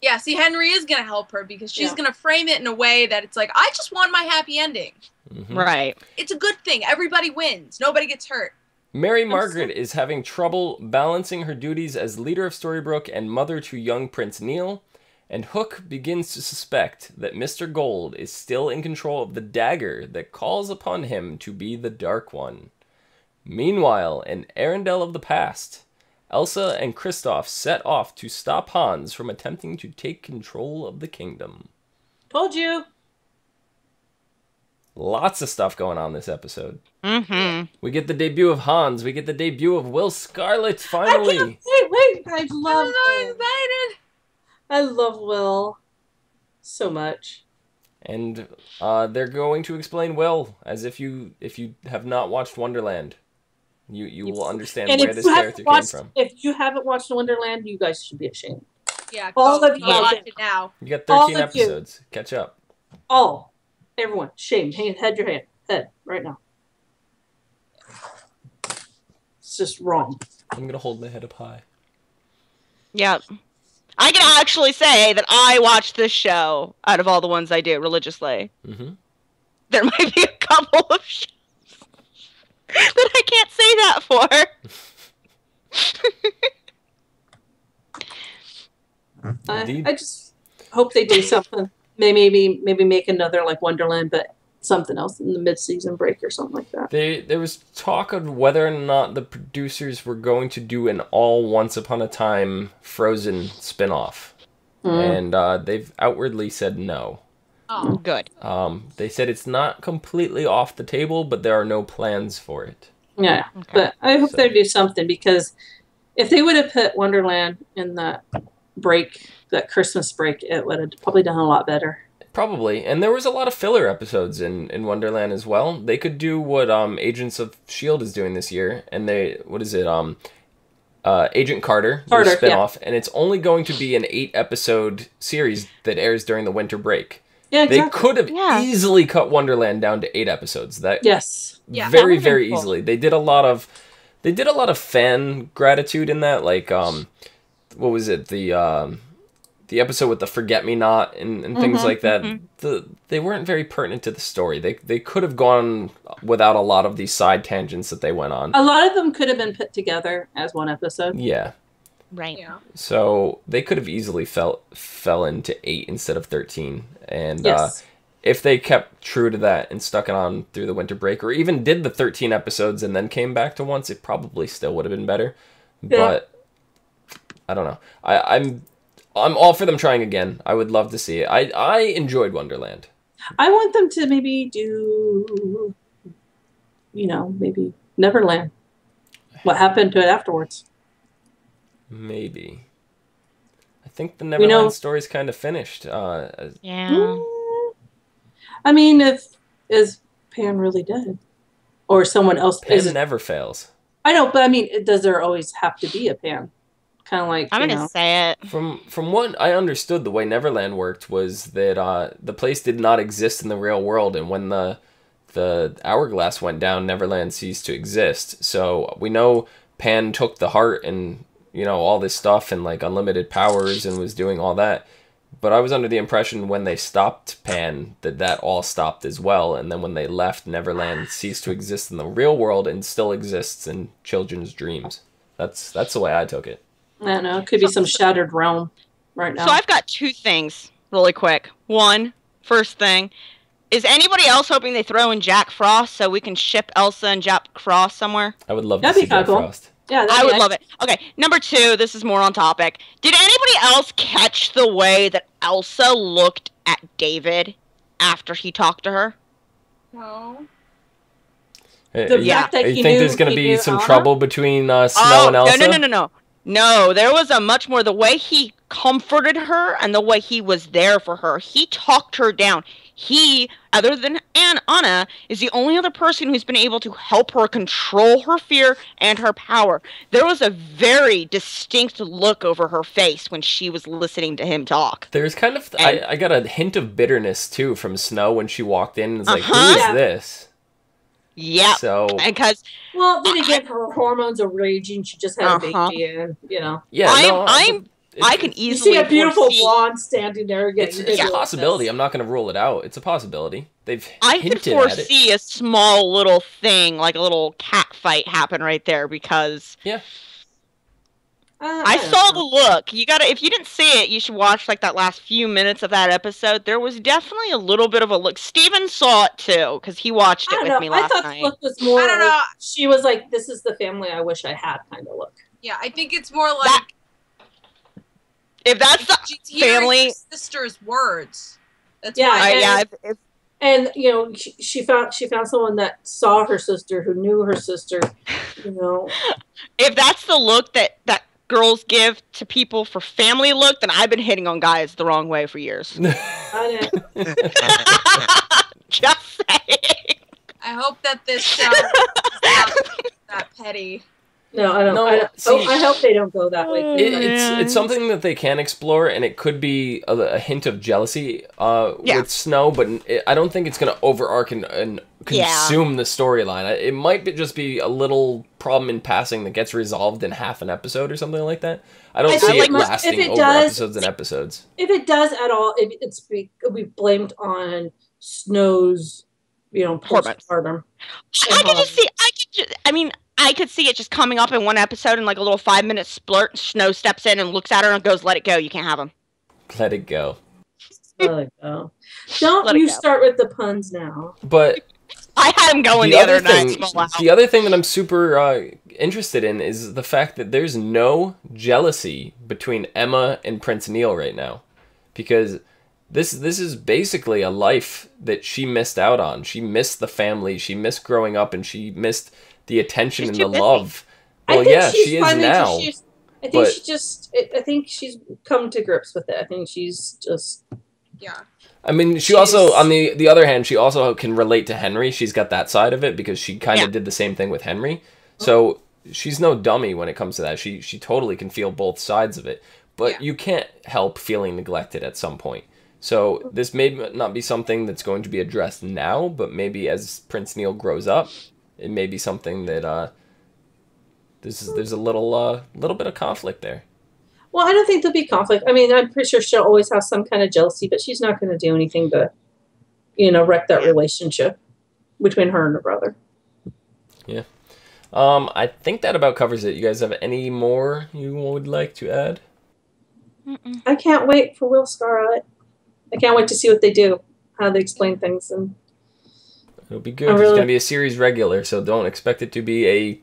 Yeah, see, Henry is going to help her because she's going to frame it in a way that it's like, I just want my happy ending. Mm-hmm. Right. It's a good thing. Everybody wins. Nobody gets hurt. Mary Margaret is having trouble balancing her duties as leader of Storybrooke and mother to young Prince Neil, and Hook begins to suspect that Mr. Gold is still in control of the dagger that calls upon him to be the Dark One. Meanwhile, in Arendelle of the past, Elsa and Kristoff set off to stop Hans from attempting to take control of the kingdom. Told you. Lots of stuff going on this episode. Mm-hmm. We get the debut of Hans. We get the debut of Will Scarlet, finally. I can't wait. I love I'm so Will. excited. I love Will so much. And they're going to explain Will, as if you have not watched Wonderland. You will understand where this character came from. If you haven't watched Wonderland, you guys should be ashamed. Yeah, all of you watch it now. You got 13 episodes. Catch up. Everyone, shame. Head your head right now. It's just wrong. I'm gonna hold my head up high. Yep. I can actually say that I watch this show out of all the ones I do religiously. Mm-hmm. There might be a couple of shows that I can't say that for. I just hope they do something. Maybe make another like Wonderland, but something else in the mid-season break or something like that. There was talk of whether or not the producers were going to do an all Once Upon a Time Frozen spin-off. And they've outwardly said no. Oh, good. They said it's not completely off the table, but there are no plans for it. Yeah, okay. But I hope they do something, because if they would have put Wonderland in that break, that Christmas break, it would have probably done a lot better. Probably. And there was a lot of filler episodes in Wonderland as well. They could do what Agents of S.H.I.E.L.D. is doing this year. And Agent Carter, their spinoff. Yeah. And it's only going to be an 8-episode series that airs during the winter break. Yeah, exactly. They could have easily cut Wonderland down to 8 episodes. Very, very easily. They did a lot of fan gratitude in that. Like, what was it? The episode with the Forget-Me-Not and things like that. Mm-hmm. They weren't very pertinent to the story. They could have gone without a lot of these side tangents that they went on. A lot of them could have been put together as one episode. Yeah. Right. Yeah. So they could have easily fell into 8 instead of 13. And if they kept true to that and stuck it on through the winter break, or even did the 13 episodes and then came back to once, it probably still would have been better. Yeah. But I don't know. I'm all for them trying again. I would love to see it. I enjoyed Wonderland. I want them to maybe do, maybe Neverland. What happened to it afterwards? Maybe. I think the Neverland story's kind of finished. Yeah. I mean, is Pan really dead? Or someone else? Pan never fails. I know, but I mean, does there always have to be a Pan? Kind of like, I'm going to say it. From what I understood, the way Neverland worked was that the place did not exist in the real world, and when the hourglass went down, Neverland ceased to exist. So we know Pan took the heart and, you know, all this stuff and like unlimited powers and was doing all that. But I was under the impression when they stopped Pan that all stopped as well. And then when they left, Neverland ceased to exist in the real world and still exists in children's dreams. That's the way I took it. I don't know. It could be some shattered realm right now. So I've got two things really quick. One, first thing, is anybody else hoping they throw in Jack Frost so we can ship Elsa and Jack Frost somewhere? I would love to see Jack Frost. Yeah, I would love it. Okay, number two, this is more on topic. Did anybody else catch the way that Elsa looked at David after he talked to her? No. The fact that you think there's going to be some trouble between Snow and Elsa? No. No, there was a much more, the way he comforted her and the way he was there for her. He talked her down. He, other than Anna, is the only other person who's been able to help her control her fear and her power. There was a very distinct look over her face when she was listening to him talk. There's kind of, I got a hint of bitterness, too, from Snow when she walked in. It's like, who is this? Yeah. So, because well, then again, her hormones are raging. She just had a baby, and you know. Yeah, I can easily see a beautiful blonde standing there. It's a possibility. I'm not going to rule it out. It's a possibility. I could foresee a small little thing, like a little cat fight, happen right there because. Yeah. I saw the look. You gotta, if you didn't see it, you should watch like that last few minutes of that episode. There was definitely a little bit of a look. Steven saw it too because he watched it with me last night. I thought the look was more. I don't know. She was like, "This is the family I wish I had," kind of look. Yeah, I think it's more like if that's the family sister's words. That's and you know, she found someone that saw her sister, who knew her sister. You know, if that's the look that girls give to people for family look, then I've been hitting on guys the wrong way for years. I know. Just saying. I hope that this show is not that petty. No, I don't. No, I hope they don't go that way. It's something that they can explore, and it could be a hint of jealousy with Snow, but I don't think it's going to overarch and consume the storyline. It might just be a little problem in passing that gets resolved in half an episode or something like that. I don't see it lasting over episodes and episodes. If it does at all, it'll be blamed on Snow's, postpartum. I could see it just coming up in one episode in like a little 5-minute splurt. Snow steps in and looks at her and goes, "Let it go. You can't have him." Let it go. Let it go. Don't you start with the puns now. But I had him going the other night. The other thing that I'm super interested in is the fact that there's no jealousy between Emma and Prince Neil right now, because this is basically a life that she missed out on. She missed the family. She missed growing up, and she missed the attention and the love. Well, yeah, she is now. I think she's come to grips with it. I think she's just. Yeah. I mean, she also, on the other hand, she also can relate to Henry. She's got that side of it because she kind of did the same thing with Henry. So she's no dummy when it comes to that. She totally can feel both sides of it. But you can't help feeling neglected at some point. So this may not be something that's going to be addressed now, but maybe as Prince Neil grows up, it may be something that there's a little bit of conflict there. Well, I don't think there'll be conflict. I mean, I'm pretty sure she'll always have some kind of jealousy, but she's not going to do anything to, wreck that relationship between her and her brother. Yeah. I think that about covers it. You guys have any more you would like to add? Mm-mm. I can't wait for Will Scarlet. I can't wait to see what they do, how they explain things, and it'll be good. It's going to be a series regular, so don't expect it to be a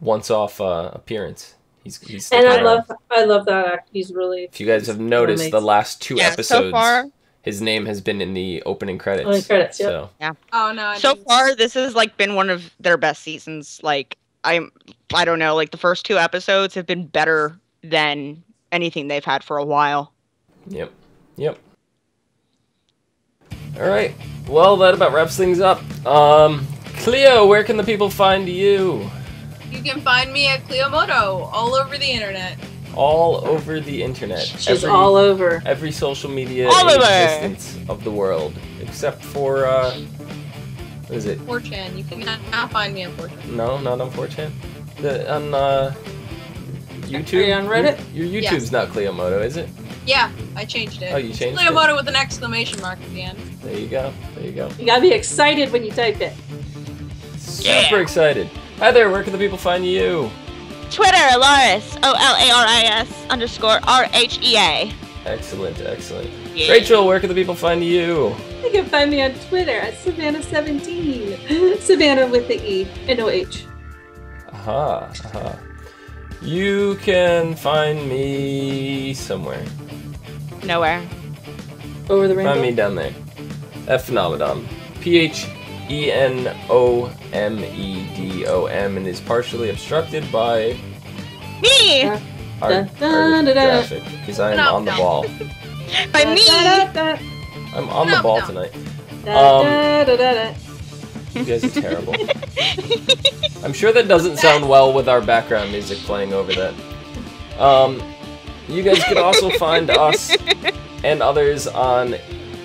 once-off appearance. He's and I love that actor. He's really. If you guys have noticed, the last 2 episodes, so far, his name has been in the opening credits. So. Yeah. Oh no. So far, this has been one of their best seasons. I don't know. The first 2 episodes have been better than anything they've had for a while. Yep. All right. Well, that about wraps things up. Clio, where can the people find you? You can find me at Clio all over the internet. All over the internet. She's all over. Every social media All in over. existence of the world. Except for, what is it? 4chan. You can now find me on 4chan. No, not on 4chan. On, YouTube? Are you on Reddit? Your YouTube's not Clio, is it? Yeah, I changed it. Oh, you changed Clio it? with an exclamation mark at the end. There you go. There you go. You gotta be excited when you type it. Super excited. Hi there, where can the people find you? Twitter, Laris, OLARIS_RHEA. Excellent, excellent. Yeah. Rachel, where can the people find you? You can find me on Twitter at Savannah17. Savannah with the E and no H. Aha, aha. You can find me somewhere. Nowhere. Over the rainbow. Find me down there. At Phenomenon. PHENOMEDOM, and is partially obstructed by Me! our graphic, because I am on the ball. By me! I'm on the ball tonight. You guys are terrible. I'm sure that doesn't sound well with our background music playing over that. You guys can also find us and others on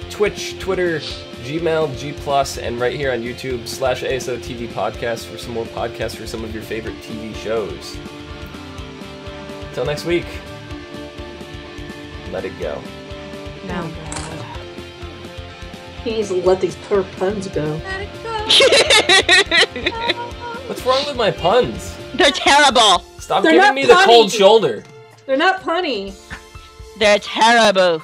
Twitch, Twitter, Gmail, G+, and right here on YouTube /ASOTV podcast for some more podcasts for some of your favorite TV shows. Until next week, let it go. No. Oh, God. He needs to let these poor puns go. Let it go. What's wrong with my puns? They're terrible. Stop They're giving not me the punny. cold shoulder. They're not punny. They're terrible.